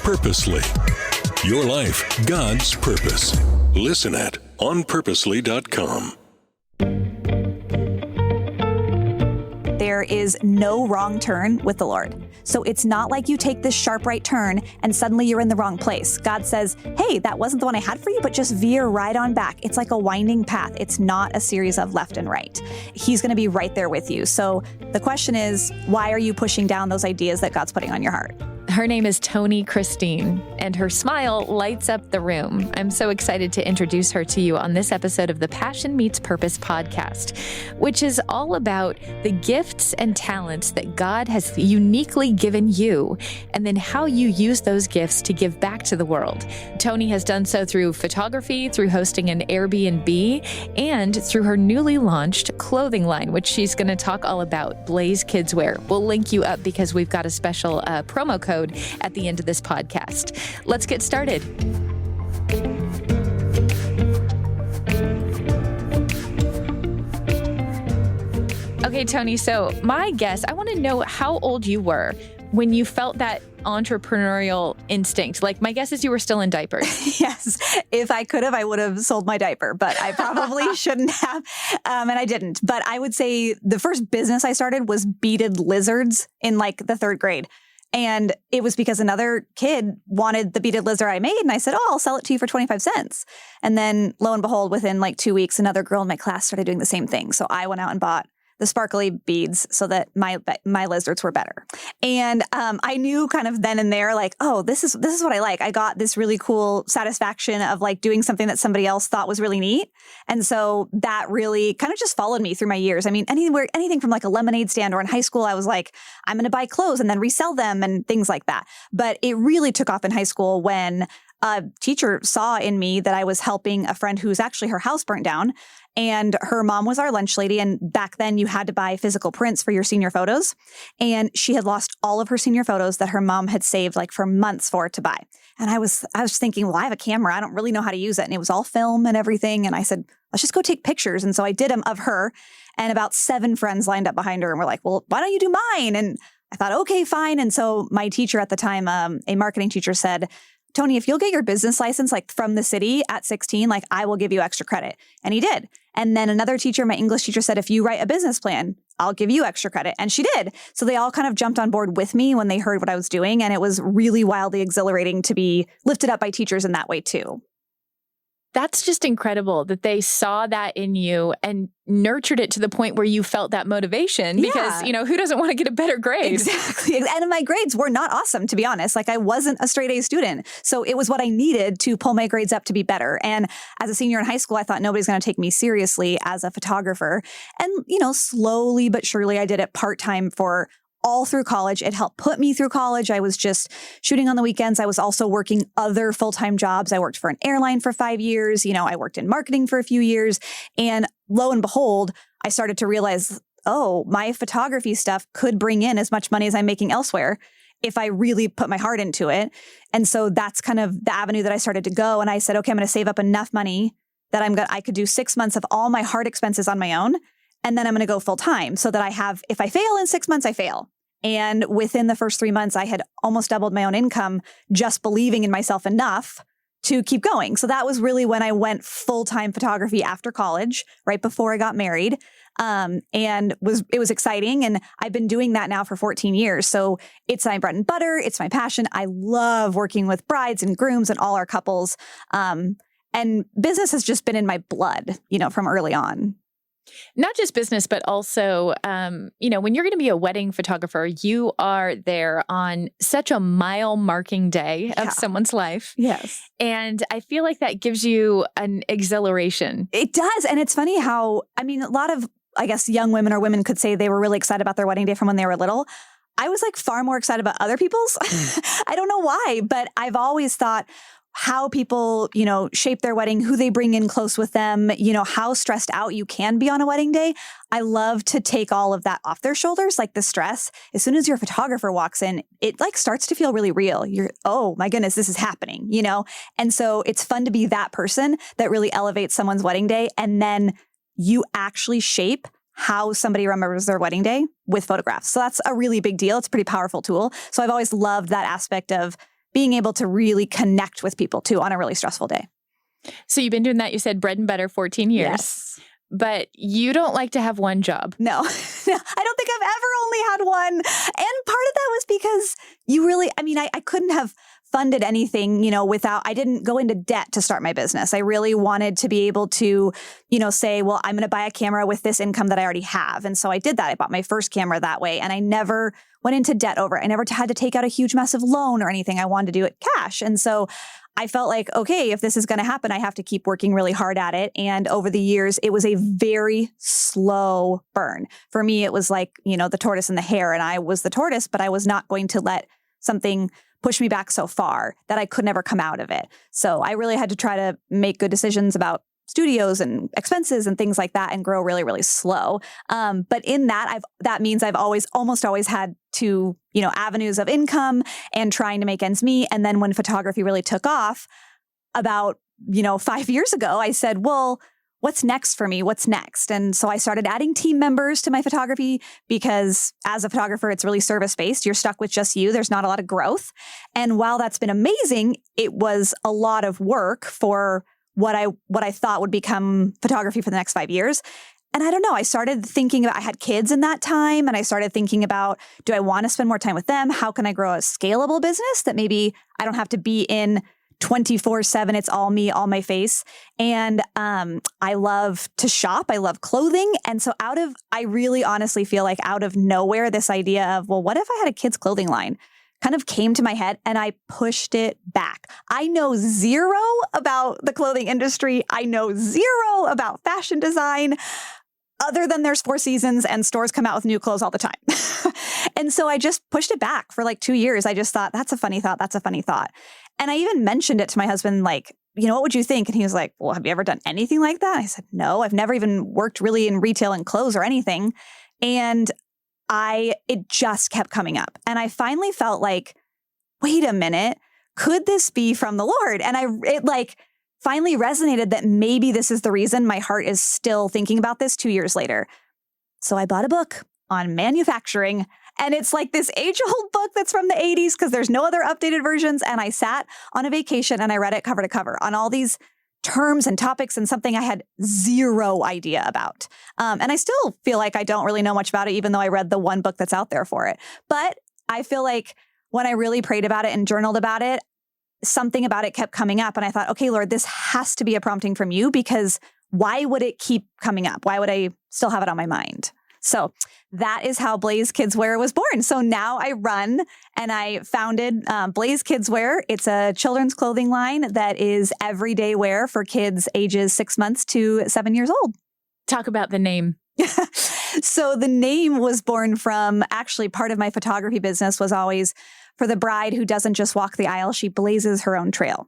Purposely. Your life, God's purpose. Listen at onpurposely.com. There is no wrong turn with the Lord. So it's not like you take this sharp right turn and suddenly you're in the wrong place. God says, hey, that wasn't the one I had for you, but just veer right on back. It's like a winding path. It's not a series of left and right. He's going to be right there with you. So the question is, why are you pushing down those ideas that God's putting on your heart? Her name is Tonie Christine, and her smile lights up the room. I'm so excited to introduce her to you on this episode of the Passion Meets Purpose podcast, which is all about the gifts and talents that God has uniquely given you, and then how you use those gifts to give back to the world. Tonie has done so through photography, through hosting an Airbnb, and through her newly launched clothing line, which she's going to talk all about, Blaze Kidswear. We'll link you up because we've got a special promo code at the end of this podcast. Let's get started. Okay, Tonie, so my guess, I want to know how old you were when you felt that entrepreneurial instinct. Like, my guess is you were still in diapers. Yes. If I could have, I would have sold my diaper, but I probably shouldn't have. And I didn't. But I would say the first business I started was beaded lizards in like the third grade. And it was because another kid wanted the beaded lizard I made. And I said, oh, I'll sell it to you for 25 cents. And then lo and behold, within like 2 weeks, another girl in my class started doing the same thing. So I went out and bought the sparkly beads so that my lizards were better. And I knew kind of then and there, like, oh, this is what I like. I got this really cool satisfaction of like doing something that somebody else thought was really neat. And so that really kind of just followed me through my years. I mean, anything from like a lemonade stand, or in high school, I was like, I'm going to buy clothes and then resell them and things like that. But it really took off in high school when a teacher saw in me that I was helping a friend who's actually, her house burnt down. And her mom was our lunch lady. And back then you had to buy physical prints for your senior photos. And she had lost all of her senior photos that her mom had saved like for months for it to buy. And I was thinking, well, I have a camera. I don't really know how to use it. And it was all film and everything. And I said, let's just go take pictures. And so I did them of her, and about 7 friends lined up behind her and were like, well, why don't you do mine? And I thought, okay, fine. And so my teacher at the time, a marketing teacher, said, Tonie, if you'll get your business license like from the city at 16, like I will give you extra credit. And he did. And then another teacher, my English teacher, said, if you write a business plan, I'll give you extra credit. And she did. So they all kind of jumped on board with me when they heard what I was doing. And it was really wildly exhilarating to be lifted up by teachers in that way too. That's just incredible that they saw that in you and nurtured it to the point where you felt that motivation, because, who doesn't want to get a better grade? Exactly. And my grades were not awesome, to be honest. Like, I wasn't a straight A student. So it was what I needed to pull my grades up to be better. And as a senior in high school, I thought nobody's going to take me seriously as a photographer. And, slowly but surely I did it part-time for all through college. It helped put me through college. I was just shooting on the weekends. I was also working other full-time jobs. I worked for an airline for 5 years. I worked in marketing for a few years. And lo and behold, I started to realize, oh, my photography stuff could bring in as much money as I'm making elsewhere if I really put my heart into it. And so that's kind of the avenue that I started to go. And I said, okay, I'm going to save up enough money that I could do 6 months of all my hard expenses on my own. And then I'm going to go full time so that I have, if I fail in 6 months, I fail. And within the first 3 months, I had almost doubled my own income, just believing in myself enough to keep going. So that was really when I went full-time photography after college, right before I got married. And it was exciting. And I've been doing that now for 14 years. So it's my bread and butter. It's my passion. I love working with brides and grooms and all our couples. And business has just been in my blood, from early on. Not just business, but also, when you're going to be a wedding photographer, you are there on such a mile marking day of someone's life. Yes. And I feel like that gives you an exhilaration. It does. And it's funny how, a lot of, I guess, young women or women could say they were really excited about their wedding day from when they were little. I was like far more excited about other people's. I don't know why, but I've always thought, how people, shape their wedding, who they bring in close with them, how stressed out you can be on a wedding day. I love to take all of that off their shoulders, like the stress. As soon as your photographer walks in, it like starts to feel really real. You're, oh my goodness, this is happening, And so it's fun to be that person that really elevates someone's wedding day. And then you actually shape how somebody remembers their wedding day with photographs. So that's a really big deal. It's a pretty powerful tool. So I've always loved that aspect of being able to really connect with people too on a really stressful day. So you've been doing that, you said bread and butter 14 years. Yes. But you don't like to have one job. No, I don't think I've ever only had one. And part of that was because I couldn't have funded anything, I didn't go into debt to start my business. I really wanted to be able to, say, well, I'm going to buy a camera with this income that I already have. And so I did that. I bought my first camera that way. And I never went into debt over it. I never had to take out a huge, massive loan or anything. I wanted to do it cash. And so I felt like, okay, if this is going to happen, I have to keep working really hard at it. And over the years, it was a very slow burn. For me, it was like, the tortoise and the hare, and I was the tortoise, but I was not going to let something push me back so far that I could never come out of it. So I really had to try to make good decisions about studios and expenses and things like that and grow really, really slow. But in that means I've almost always had two, avenues of income and trying to make ends meet. And then when photography really took off about, 5 years ago, I said, well, what's next for me? What's next? And so I started adding team members to my photography because as a photographer, it's really service-based. You're stuck with just you. There's not a lot of growth. And while that's been amazing, it was a lot of work for what I thought would become photography for the next 5 years. And I don't know, I started thinking about, I had kids in that time, and I started thinking about, do I want to spend more time with them? How can I grow a scalable business that maybe I don't have to be in 24/7, it's all me, all my face. And I love to shop. I love clothing. And so I really honestly feel like out of nowhere, this idea of, well, what if I had a kids' clothing line kind of came to my head, and I pushed it back. I know zero about the clothing industry. I know zero about fashion design, other than there's 4 seasons and stores come out with new clothes all the time. And so I just pushed it back for like 2 years. I just thought, that's a funny thought. That's a funny thought. And I even mentioned it to my husband, like, what would you think? And he was like, well, have you ever done anything like that? I said, no, I've never even worked really in retail and clothes or anything. And it just kept coming up. And I finally felt like, wait a minute, could this be from the Lord? And it finally resonated that maybe this is the reason my heart is still thinking about this 2 years later. So I bought a book on manufacturing, and it's like this age-old book that's from the 80s because there's no other updated versions. And I sat on a vacation and I read it cover to cover on all these terms and topics and something I had zero idea about. And I still feel like I don't really know much about it, even though I read the one book that's out there for it. But I feel like when I really prayed about it and journaled about it, something about it kept coming up. And I thought, okay, Lord, this has to be a prompting from you, because why would it keep coming up? Why would I still have it on my mind? So that is how Blaze Kidswear was born. So now I run and I founded Blaze Kidswear. It's a children's clothing line that is everyday wear for kids ages 6 months to 7 years old. Talk about the name. So the name was born from, actually, part of my photography business was always for the bride who doesn't just walk the aisle, she blazes her own trail.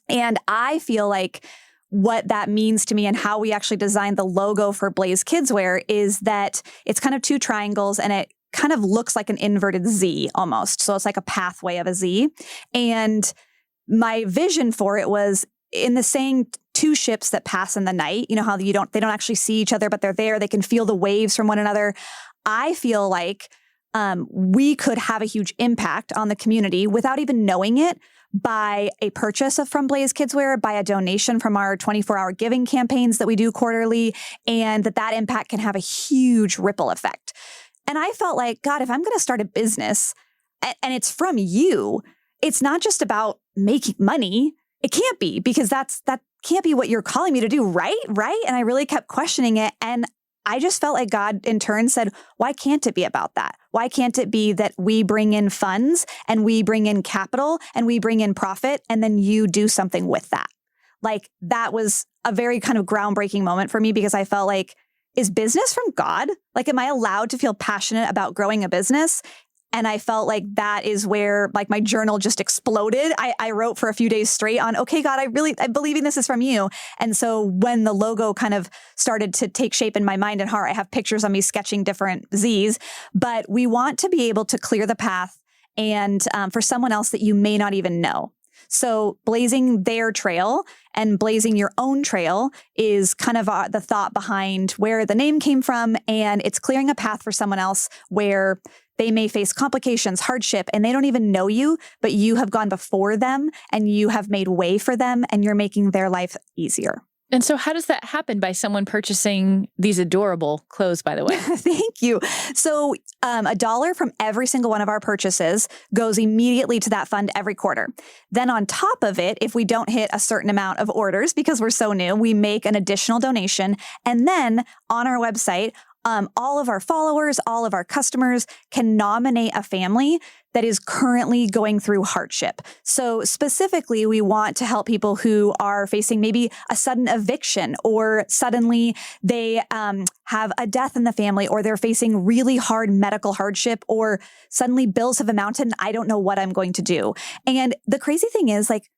And I feel like what that means to me and how we actually designed the logo for Blaze Kidswear is that it's kind of 2 triangles and it kind of looks like an inverted Z almost. So it's like a pathway of a Z. And my vision for it was in the saying, 2 ships that pass in the night, how they don't actually see each other, but they're there. They can feel the waves from one another. I feel like we could have a huge impact on the community without even knowing it, by a purchase from Blaze Kidswear, by a donation from our 24-hour giving campaigns that we do quarterly, and that impact can have a huge ripple effect. And I felt like, God, if I'm going to start a business and it's from you, it's not just about making money. It can't be, because that can't be what you're calling me to do, right? Right? And I really kept questioning it. And I just felt like God in turn said, why can't it be about that? Why can't it be that we bring in funds and we bring in capital and we bring in profit and then you do something with that? Like, that was a very kind of groundbreaking moment for me, because I felt like, is business from God? Like, am I allowed to feel passionate about growing a business? And I felt like that is where my journal just exploded. I wrote for a few days straight on, okay, God, I'm believing this is from you. And so when the logo kind of started to take shape in my mind and heart, I have pictures of me sketching different Zs, but we want to be able to clear the path and for someone else that you may not even know. So blazing their trail and blazing your own trail is kind of the thought behind where the name came from. And it's clearing a path for someone else where they may face complications, hardship, and they don't even know you, but you have gone before them and you have made way for them and you're making their life easier. And so how does that happen by someone purchasing these adorable clothes, by the way? Thank you. So $1 from every single one of our purchases goes immediately to that fund every quarter. Then on top of it, if we don't hit a certain amount of orders because we're so new, we make an additional donation. And then on our website, all of our followers, all of our customers can nominate a family that is currently going through hardship. So specifically, we want to help people who are facing maybe a sudden eviction, or suddenly they have a death in the family, or they're facing really hard medical hardship, or suddenly bills have amounted and I don't know what I'm going to do. And the crazy thing is, like,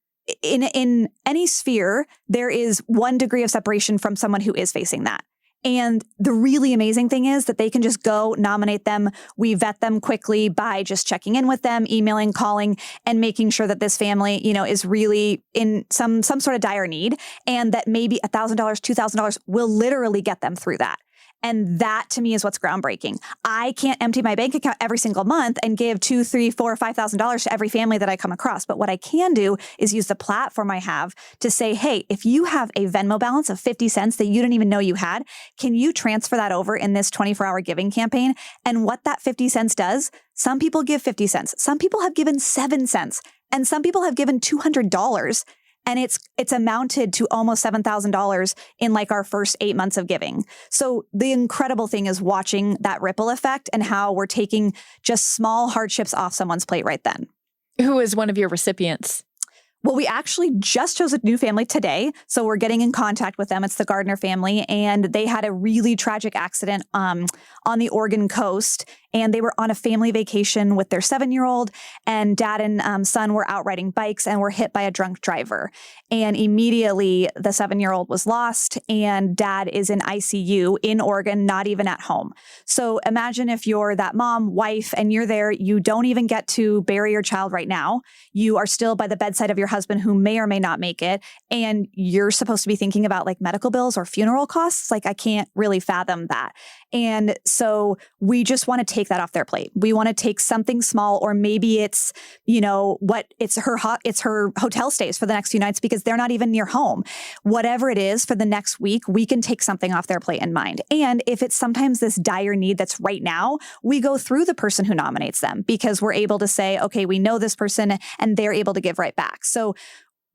in any sphere, there is 1 degree of separation from someone who is facing that. And the really amazing thing is that they can just go nominate them. We vet them quickly by just checking in with them, emailing, calling, and making sure that this family, is really in some sort of dire need, and that maybe $1,000, $2,000 will literally get them through that. And that to me is what's groundbreaking. I can't empty my bank account every single month and give $2,000, $3,000, $4,000, $5,000 to every family that I come across. But what I can do is use the platform I have to say, hey, if you have a Venmo balance of 50 cents that you didn't even know you had, can you transfer that over in this 24-hour giving campaign? And what that 50 cents does, some people give 50 cents. Some people have given 7 cents, and some people have given $200. And it's amounted to almost $7,000 in like our first 8 months of giving. So the incredible thing is watching that ripple effect and how we're taking just small hardships off someone's plate right then. Who is one of your recipients? Well, we actually just chose a new family today. So we're getting in contact with them. It's the Gardner family. And they had a really tragic accident on the Oregon coast. And they were on a family vacation with their 7-year-old, and dad and son were out riding bikes and were hit by a drunk driver. And immediately the 7-year-old was lost, and dad is in ICU in Oregon, not even at home. So imagine if you're that mom, wife, and you're there, you don't even get to bury your child right now. You are still by the bedside of your husband who may or may not make it. And you're supposed to be thinking about like medical bills or funeral costs. Like, I can't really fathom that. And so we just want to take that off their plate. We want to take something small, or maybe it's, it's her hotel stays for the next few nights because they're not even near home. Whatever it is for the next week, we can take something off their plate in mind. And if it's sometimes this dire need that's right now, we go through the person who nominates them because we're able to say, okay, we know this person and they're able to give right back. So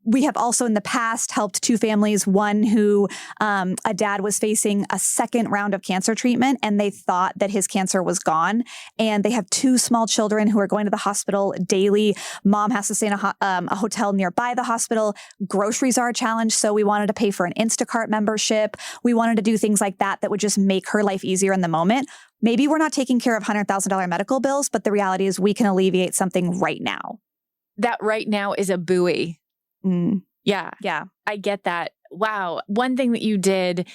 we have also in the past helped 2 families, one who a dad was facing a second round of cancer treatment and they thought that his cancer was gone. And they have 2 small children who are going to the hospital daily. Mom has to stay in a hotel nearby the hospital. Groceries are a challenge. So we wanted to pay for an Instacart membership. We wanted to do things like that would just make her life easier in the moment. Maybe we're not taking care of $100,000 medical bills, but the reality is we can alleviate something right now. That right now is a buoy. Yeah. I get that. Wow. One thing that you did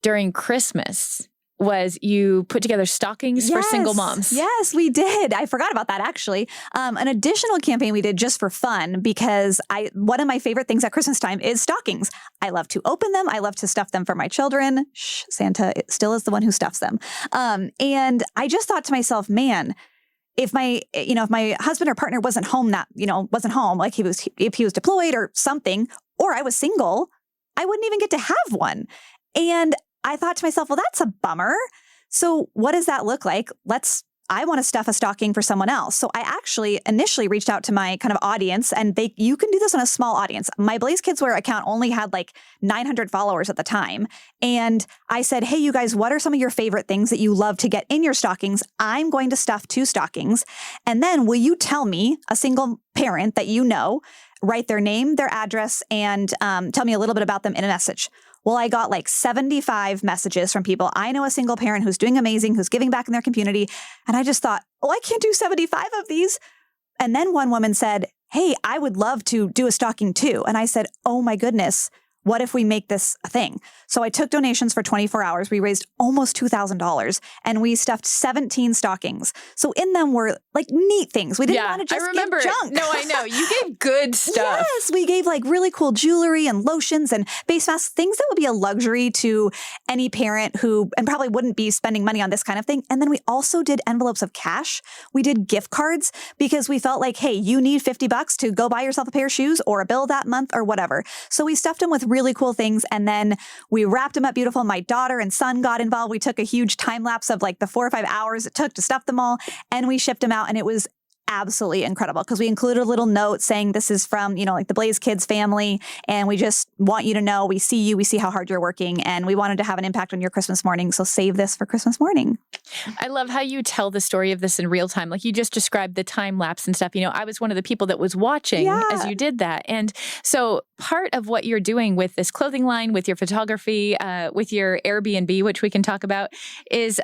during Christmas was you put together stockings for single moms. Yes, we did. I forgot about that, actually. An additional campaign we did just for fun because one of my favorite things at Christmas time is stockings. I love to open them. I love to stuff them for my children. Santa still is the one who stuffs them. And I just thought to myself, man, if my husband or partner wasn't home, like if he was deployed or something, or I was single, I wouldn't even get to have one. And I thought to myself, well, that's a bummer. So what does that look like? I want to stuff a stocking for someone else. So I actually initially reached out to my kind of audience, and you can do this on a small audience. My Blaze Kids Wear account only had like 900 followers at the time. And I said, hey, you guys, what are some of your favorite things that you love to get in your stockings? I'm going to stuff 2 stockings. And then will you tell me, a single parent that you know, write their name, their address, and tell me a little bit about them in a message. Well, I got like 75 messages from people. I know a single parent who's doing amazing, who's giving back in their community. And I just thought, I can't do 75 of these. And then one woman said, hey, I would love to do a stocking too. And I said, oh my goodness, what if we make this a thing? So I took donations for 24 hours. We raised almost $2,000 and we stuffed 17 stockings. So in them were like neat things. We didn't want to just give junk. No, I know. You gave good stuff. Yes, we gave like really cool jewelry and lotions and face masks, things that would be a luxury to any parent who, and probably wouldn't be spending money on this kind of thing. And then we also did envelopes of cash. We did gift cards because we felt like, hey, you need $50 to go buy yourself a pair of shoes or a bill that month or whatever. So we stuffed them with really cool things. And then we wrapped them up beautiful. My daughter and son got involved. We took a huge time lapse of like the 4 or 5 hours it took to stuff them all. And we shipped them out. And it was absolutely incredible because we included a little note saying this is from, like the Blaze Kids family. And we just want you to know we see you, we see how hard you're working. And we wanted to have an impact on your Christmas morning. So save this for Christmas morning. I love how you tell the story of this in real time. Like you just described the time lapse and stuff. I was one of the people that was watching as you did that. And so part of what you're doing with this clothing line, with your photography, with your Airbnb, which we can talk about, is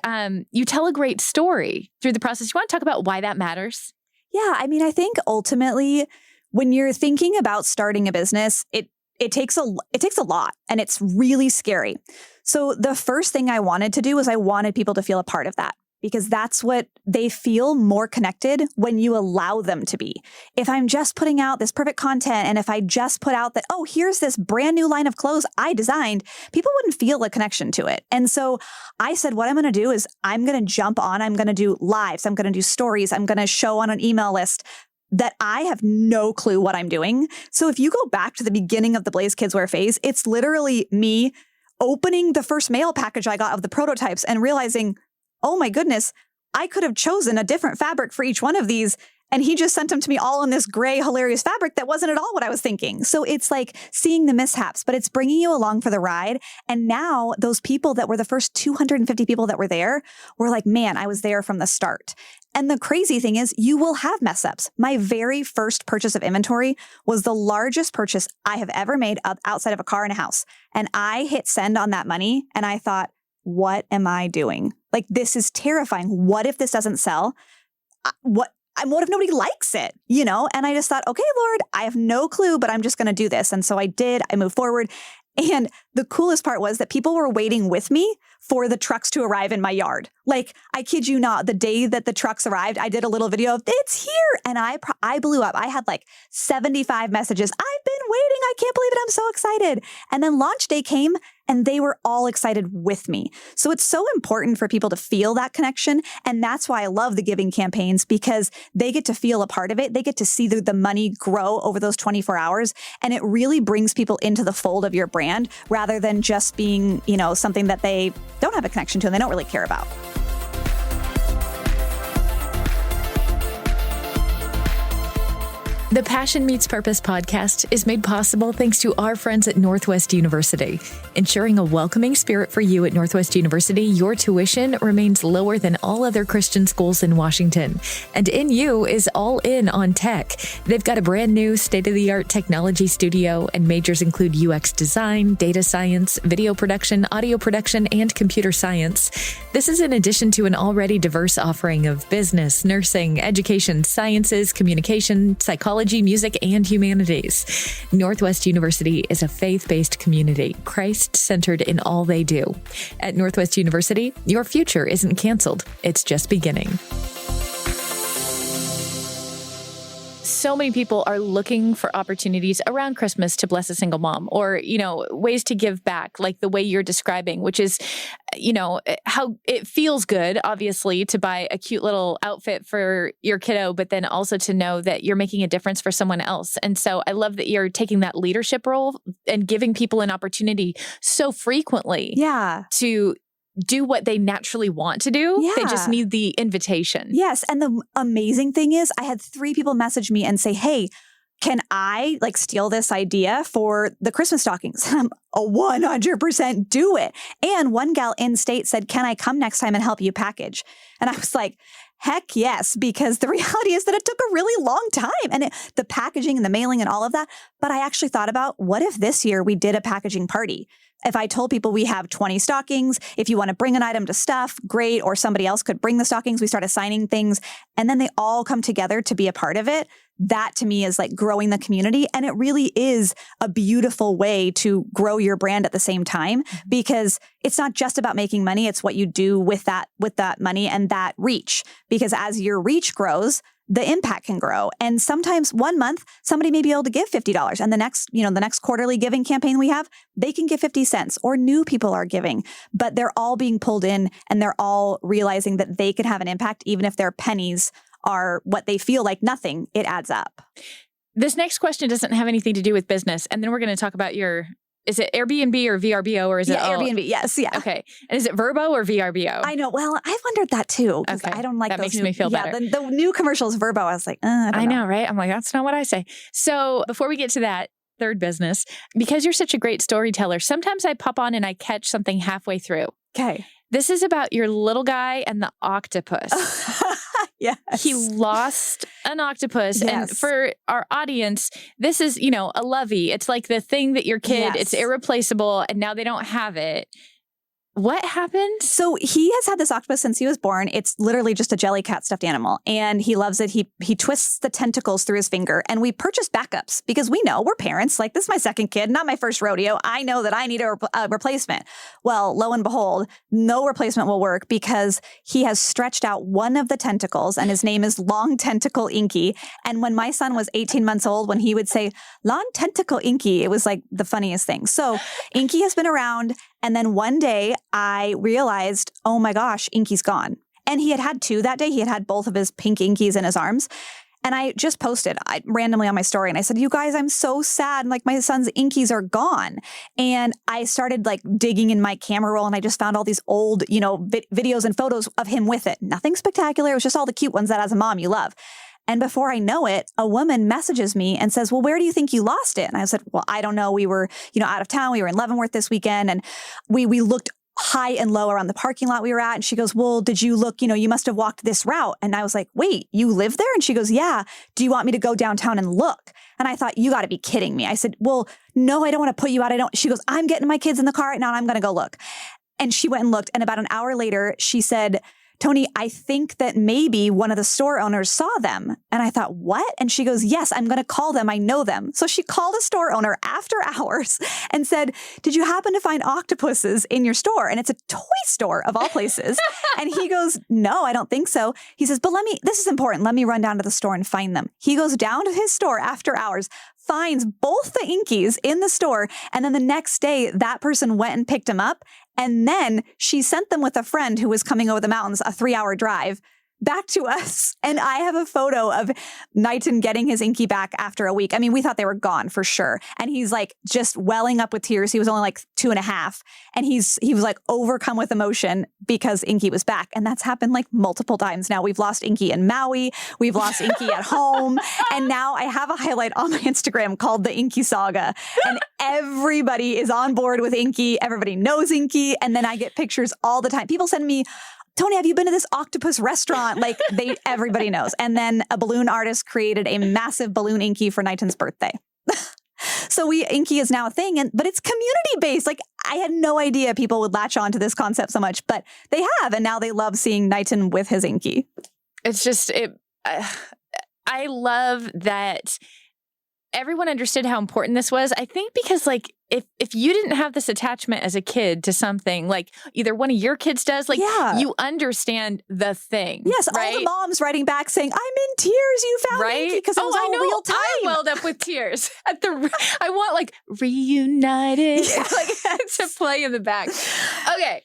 you tell a great story through the process. You want to talk about why that matters? Yeah. I mean, I think ultimately when you're thinking about starting a business, it takes a lot and it's really scary. So the first thing I wanted to do was I wanted people to feel a part of that because that's what they feel more connected when you allow them to be. If I'm just putting out this perfect content and if I just put out that, oh, here's this brand new line of clothes I designed, people wouldn't feel a connection to it. And so I said, what I'm going to do is I'm going to jump on, I'm going to do lives, I'm going to do stories, I'm going to show on an email list that I have no clue what I'm doing. So if you go back to the beginning of the Blaze Kids Wear phase, it's literally me opening the first mail package I got of the prototypes and realizing, oh my goodness, I could have chosen a different fabric for each one of these. And he just sent them to me all in this gray, hilarious fabric that wasn't at all what I was thinking. So it's like seeing the mishaps, but it's bringing you along for the ride. And now those people that were the first 250 people that were there were like, man, I was there from the start. And the crazy thing is you will have mess ups. My very first purchase of inventory was the largest purchase I have ever made outside of a car and a house. And I hit send on that money and I thought, what am I doing? Like, this is terrifying. What if this doesn't sell? What if nobody likes it, And I just thought, okay, Lord, I have no clue, but I'm just going to do this. And so I did. I moved forward. And the coolest part was that people were waiting with me for the trucks to arrive in my yard. Like, I kid you not, the day that the trucks arrived, I did a little video of it's here. And I blew up. I had like 75 messages. I've been waiting. I can't believe it. I'm so excited. And then launch day came and they were all excited with me. So it's so important for people to feel that connection. And that's why I love the giving campaigns because they get to feel a part of it. They get to see the money grow over those 24 hours. And it really brings people into the fold of your brand rather than just being, something that they don't have a connection to and they don't really care about. The Passion Meets Purpose podcast is made possible thanks to our friends at Northwest University. Ensuring a welcoming spirit for you at Northwest University, your tuition remains lower than all other Christian schools in Washington. And NU is all in on tech. They've got a brand new state-of-the-art technology studio, and majors include UX design, data science, video production, audio production, and computer science. This is in addition to an already diverse offering of business, nursing, education, sciences, communication, psychology, music, and humanities. Northwest University is a faith-based community, Christ-centered in all they do. At Northwest University, your future isn't canceled. It's just beginning. So many people are looking for opportunities around Christmas to bless a single mom or, ways to give back, like the way you're describing, which is, how it feels good, obviously, to buy a cute little outfit for your kiddo, but then also to know that you're making a difference for someone else. And so I love that you're taking that leadership role and giving people an opportunity so frequently to do what they naturally want to do. Yeah. They just need the invitation. Yes. And the amazing thing is I had 3 people message me and say, hey, can I steal this idea for the Christmas stockings? I'm a 100% do it. And one gal in state said, can I come next time and help you package? And I was like, heck yes, because the reality is that it took a really long time and the packaging and the mailing and all of that. But I actually thought about what if this year we did a packaging party? if I told people we have 20 stockings, if you want to bring an item to stuff, great. Or somebody else could bring the stockings. We start assigning things and then they all come together to be a part of it. That to me is like growing the community. And it really is a beautiful way to grow your brand at the same time, because it's not just about making money. It's what you do with that money and that reach. Because as your reach grows, the impact can grow. And sometimes one month, somebody may be able to give $50. And the next quarterly giving campaign we have, they can give 50 cents, or new people are giving, but they're all being pulled in and they're all realizing that they can have an impact, even if their pennies are what they feel like nothing. It adds up. This next question doesn't have anything to do with business. And then we're going to talk about is it Airbnb or VRBO, or is it Airbnb? Yes. Yeah. Okay. And is it Vrbo or VRBO? I know. Well, I've wondered that too. Okay. I don't like that those makes me feel better. The new commercials, Vrbo, I was like, I know, right? I'm like, that's not what I say. So before we get to that third business, because you're such a great storyteller, sometimes I pop on and I catch something halfway through. Okay. This is about your little guy and the octopus. Yes. He lost an octopus. Yes. And for our audience, this is, a lovey. It's like the thing that your kid, Yes. it's irreplaceable, and now they don't have it. What happened? So he has had this octopus since he was born. It's literally just a jelly cat stuffed animal, and he loves it. He twists the tentacles through his finger, and we purchased backups because we know we're parents. Like, this is my second kid, not my first rodeo. I know that I need a replacement. Well, lo and behold, no replacement will work because he has stretched out one of the tentacles, and his name is Long Tentacle Inky. And when my son was 18 months old, when he would say Long Tentacle Inky, it was like the funniest thing. So Inky has been around. And then one day I realized, oh my gosh, Inky's gone. And he had two that day. He had both of his pink Inkies in his arms. And I just posted randomly on my story. And I said, you guys, I'm so sad. Like, my son's Inkies are gone. And I started like digging in my camera roll, and I just found all these old, videos and photos of him with it. Nothing spectacular. It was just all the cute ones that as a mom you love. And before I know it, a woman messages me and says, well, where do you think you lost it? And I said, well, I don't know. We were, out of town. We were in Leavenworth this weekend, and we looked high and low around the parking lot we were at. And she goes, well, did you look, you must have walked this route. And I was like, wait, you live there? And she goes, yeah. Do you want me to go downtown and look? And I thought, you got to be kidding me. I said, well, no, I don't want to put you out. She goes, I'm getting my kids in the car right now, and I'm going to go look. And she went and looked. And about an hour later, she said, Tony, I think that maybe one of the store owners saw them. And I thought, what? And she goes, yes, I'm going to call them. I know them. So she called a store owner after hours and said, did you happen to find octopuses in your store? And it's a toy store of all places. And he goes, no, I don't think so. He says, but this is important. Let me run down to the store and find them. He goes down to his store after hours, finds both the Inkies in the store. And then the next day, that person went and picked him up. And then she sent them with a friend who was coming over the mountains, a 3-hour drive, back to us. And I have a photo of Knighton getting his Inky back after a week. I mean, we thought they were gone for sure. And he's like just welling up with tears. He was only like 2.5. And he was like overcome with emotion because Inky was back. And that's happened like multiple times now. We've lost Inky in Maui. We've lost Inky at home. And now I have a highlight on my Instagram called the Inky Saga. And everybody is on board with Inky. Everybody knows Inky. And then I get pictures all the time. People send me, Tony, have you been to this octopus restaurant? Like, everybody knows. And then a balloon artist created a massive balloon Inky for Knighton's birthday. So Inky is now a thing, but it's community based. Like, I had no idea people would latch on to this concept so much, but they have. And now they love seeing Knighton with his Inky. It's just, I love that everyone understood how important this was. I think because like, if you didn't have this attachment as a kid to something, like either one of your kids does, like you understand the thing. Yes, right? all the moms writing back saying, I'm in tears, you found Inky, because it was all real time. I welled up with tears at I want like reunited like to play in the back. Okay,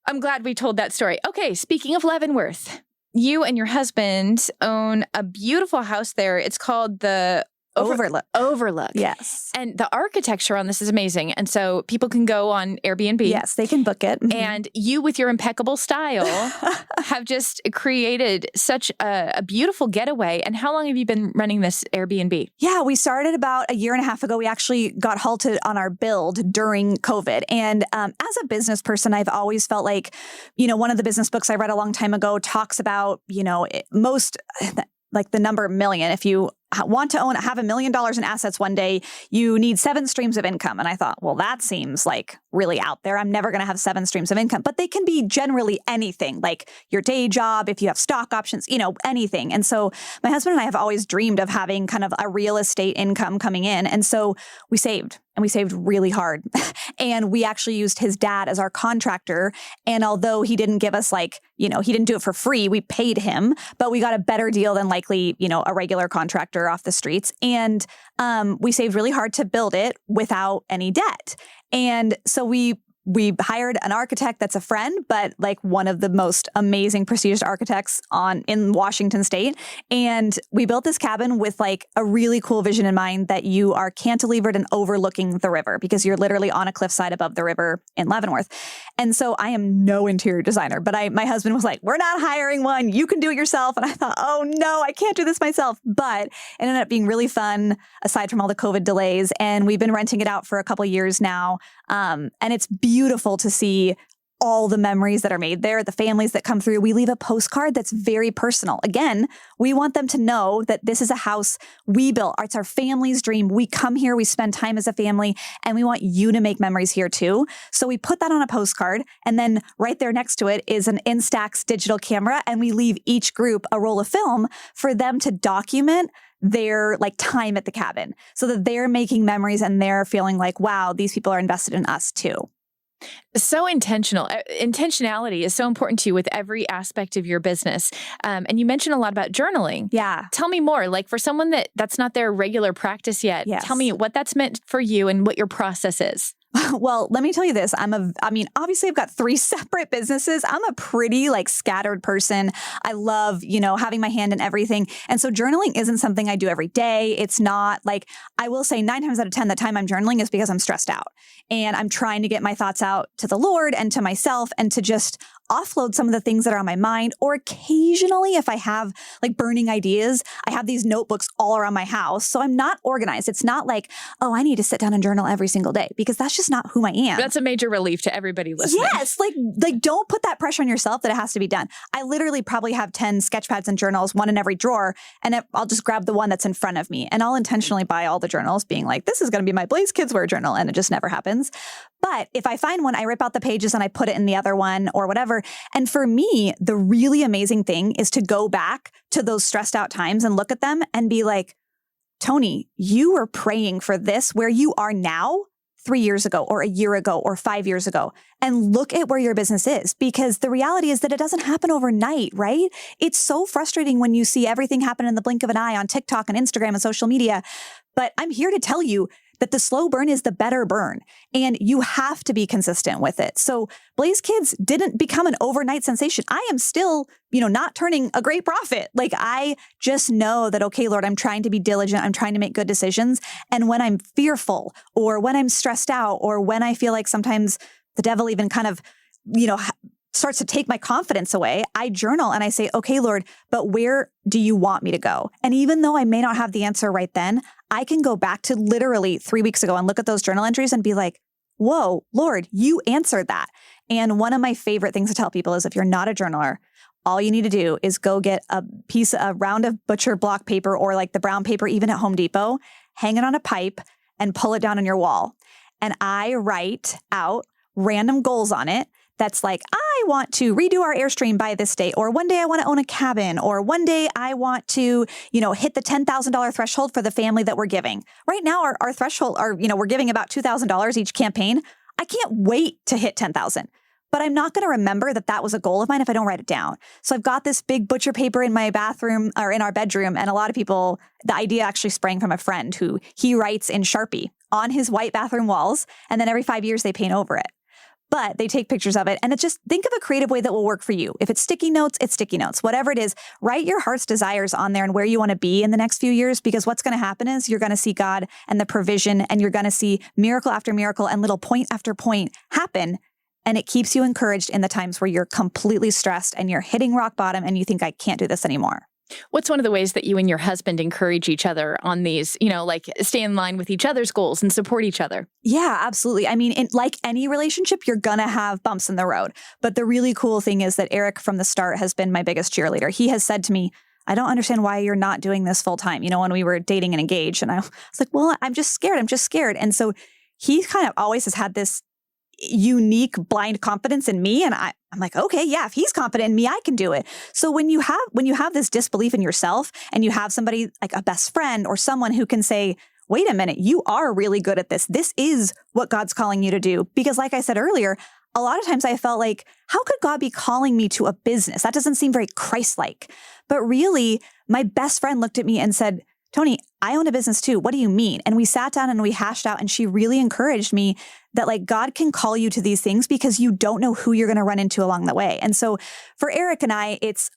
I'm glad we told that story. Okay, speaking of Leavenworth, you and your husband own a beautiful house there. It's called the Overlook. Yes. And the architecture on this is amazing. And so people can go on Airbnb. Yes, they can book it. Mm-hmm. And you, with your impeccable style, have just created such a beautiful getaway. And how long have you been running this Airbnb? Yeah, we started about 1.5 years ago. We actually got halted on our build during COVID. And as a business person, I've always felt like, one of the business books I read a long time ago talks about, most like the number million. If you want to have $1 million in assets one day, you need 7 streams of income. And I thought, well, that seems like really out there. I'm never going to have 7 streams of income, but they can be generally anything, like your day job, if you have stock options, anything. And so my husband and I have always dreamed of having kind of a real estate income coming in. And so we saved. And we saved really hard. And we actually used his dad as our contractor. And although he didn't give us he didn't do it for free, we paid him, but we got a better deal than likely, a regular contractor off the streets. And we saved really hard to build it without any debt. And so we hired an architect that's a friend, but like one of the most amazing prestigious architects in Washington State. And we built this cabin with like a really cool vision in mind that you are cantilevered and overlooking the river because you're literally on a cliffside above the river in Leavenworth. And so I am no interior designer, but my husband was like, we're not hiring one. You can do it yourself. And I thought, oh no, I can't do this myself. But it ended up being really fun aside from all the COVID delays. And we've been renting it out for a couple of years now. And it's beautiful to see all the memories that are made there, the families that come through. We leave a postcard that's very personal. Again, we want them to know that this is a house we built. It's our family's dream. We come here, we spend time as a family, and we want you to make memories here too. So we put that on a postcard, and then right there next to it is an Instax digital camera, and we leave each group a roll of film for them to document their time at the cabin so that they're making memories and they're feeling like, wow, these people are invested in us too. So intentional. Intentionality is so important to you with every aspect of your business. And you mentioned a lot about journaling. Yeah. Tell me more. Like for someone that's not their regular practice yet, yes. Tell me what that's meant for you and what your process is. Well, let me tell you this. Obviously I've got 3 separate businesses. I'm a pretty scattered person. I love, having my hand in everything. And so journaling isn't something I do every day. It's not I will say 9 times out of 10, the time I'm journaling is because I'm stressed out and I'm trying to get my thoughts out to the Lord and to myself and to just offload some of the things that are on my mind. Or occasionally if I have burning ideas, I have these notebooks all around my house. So I'm not organized. It's not I need to sit down and journal every single day because that's just not who I am. That's a major relief to everybody listening. Yes. Don't put that pressure on yourself that it has to be done. I literally probably have 10 sketch pads and journals, one in every drawer, and I'll just grab the one that's in front of me. And I'll intentionally buy all the journals being this is going to be my Blaze Kids Wear journal. And it just never happens. But if I find one, I rip out the pages and I put it in the other one or whatever. And for me, the really amazing thing is to go back to those stressed out times and look at them and be like, Tonie, you were praying for this where you are now 3 years ago or a year ago or 5 years ago. And look at where your business is, because the reality is that it doesn't happen overnight, right? It's so frustrating when you see everything happen in the blink of an eye on TikTok and Instagram and social media. But I'm here to tell you that the slow burn is the better burn and you have to be consistent with it. So Blaze Kids didn't become an overnight sensation. I am still, not turning a great profit. I just know that, okay, Lord, I'm trying to be diligent. I'm trying to make good decisions. And when I'm fearful or when I'm stressed out or when I feel like sometimes the devil even kind of, starts to take my confidence away, I journal and I say, okay, Lord, but where do you want me to go? And even though I may not have the answer right then, I can go back to literally 3 weeks ago and look at those journal entries and be like, whoa, Lord, you answered that. And one of my favorite things to tell people is if you're not a journaler, all you need to do is go get a round of butcher block paper or the brown paper, even at Home Depot, hang it on a pipe and pull it down on your wall. And I write out random goals on it. That's I want to redo our Airstream by this date, or one day I want to own a cabin, or one day I want to, hit the $10,000 threshold for the family that we're giving. Right now, our threshold we're giving about $2,000 each campaign. I can't wait to hit 10,000. But I'm not going to remember that was a goal of mine if I don't write it down. So I've got this big butcher paper in my bathroom or in our bedroom. And a lot of people, the idea actually sprang from a friend who he writes in Sharpie on his white bathroom walls. And then every 5 years they paint over it. But they take pictures of it. And it's just think of a creative way that will work for you. If it's sticky notes, it's sticky notes. Whatever it is, write your heart's desires on there and where you want to be in the next few years, because what's going to happen is you're going to see God and the provision, and you're going to see miracle after miracle and little point after point happen. And it keeps you encouraged in the times where you're completely stressed and you're hitting rock bottom and you think, I can't do this anymore. What's one of the ways that you and your husband encourage each other on these, stay in line with each other's goals and support each other? Yeah, absolutely. I mean, like any relationship, you're going to have bumps in the road. But the really cool thing is that Eric from the start has been my biggest cheerleader. He has said to me, I don't understand why you're not doing this full time. When we were dating and engaged, and I was like, well, I'm just scared. And so he kind of always has had this unique blind confidence in me. And I'm like, okay, yeah, if he's confident in me, I can do it. So when you have this disbelief in yourself and you have somebody like a best friend or someone who can say, wait a minute, you are really good at this. This is what God's calling you to do. Because like I said earlier, a lot of times I felt like, how could God be calling me to a business? That doesn't seem very Christ-like. But really, my best friend looked at me and said, Tonie, I own a business too. What do you mean? And we sat down and we hashed out, and she really encouraged me that like God can call you to these things because you don't know who you're going to run into along the way. And so for Eric and I, it's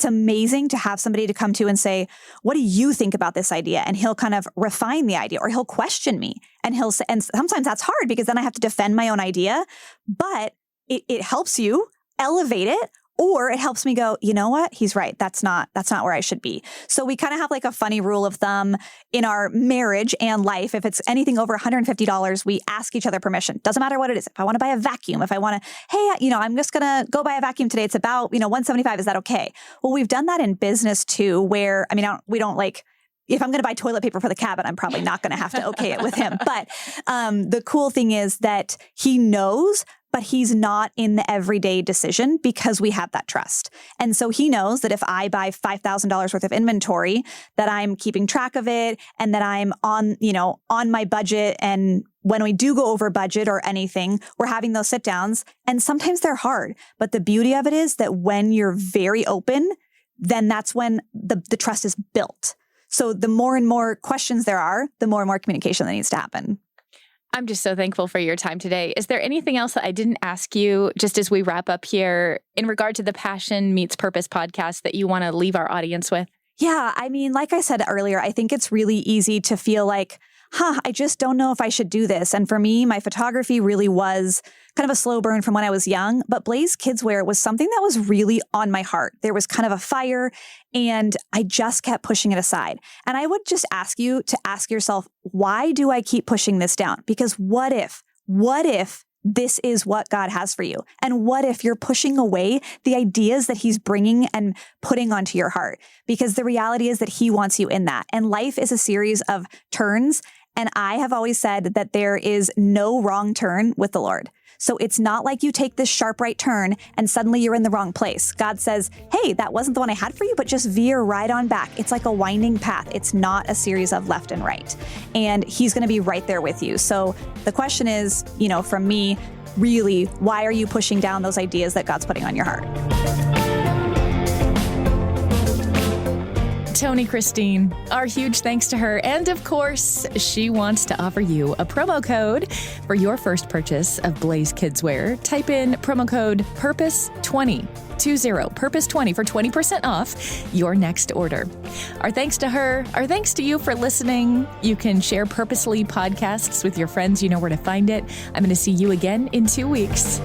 amazing to have somebody to come to and say, what do you think about this idea? And he'll kind of refine the idea, or he'll question me, and he'll say, and sometimes that's hard because then I have to defend my own idea, but it helps you elevate it. Or it helps me go, you know what? He's right. That's not where I should be. So we kind of have like a funny rule of thumb in our marriage and life. If it's anything over $150, we ask each other permission. Doesn't matter what it is. If I want to buy a vacuum, if I want to, hey, I'm just going to go buy a vacuum today. It's about, $175. Is that okay? Well, we've done that in business too, where, we don't like, if I'm going to buy toilet paper for the cabin, I'm probably not going to have to okay it with him. But the cool thing is that he knows, but he's not in the everyday decision because we have that trust. And so he knows that if I buy $5,000 worth of inventory, that I'm keeping track of it and that I'm on my budget. And when we do go over budget or anything, we're having those sit downs, and sometimes they're hard. But the beauty of it is that when you're very open, then that's when the trust is built. So the more and more questions there are, the more and more communication that needs to happen. I'm just so thankful for your time today. Is there anything else that I didn't ask you just as we wrap up here in regard to the Passion Meets Purpose podcast that you want to leave our audience with? Yeah, like I said earlier, I think it's really easy to feel like, I just don't know if I should do this. And for me, my photography really was kind of a slow burn from when I was young, but Blaze Kidswear was something that was really on my heart. There was kind of a fire, and I just kept pushing it aside. And I would just ask you to ask yourself, why do I keep pushing this down? Because what if this is what God has for you? And what if you're pushing away the ideas that he's bringing and putting onto your heart? Because the reality is that he wants you in that. And life is a series of turns. And I have always said that there is no wrong turn with the Lord. So it's not like you take this sharp right turn and suddenly you're in the wrong place. God says, hey, that wasn't the one I had for you, but just veer right on back. It's like a winding path. It's not a series of left and right. And he's going to be right there with you. So the question is, from me, really, why are you pushing down those ideas that God's putting on your heart? Tonie Christine, our huge thanks to her. And of course, she wants to offer you a promo code for your first purchase of Blaze Kidswear. Type in promo code PURPOSE20, PURPOSE20 for 20% off your next order. Our thanks to her. Our thanks to you for listening. You can share Purposely podcasts with your friends. You know where to find it. I'm going to see you again in 2 weeks.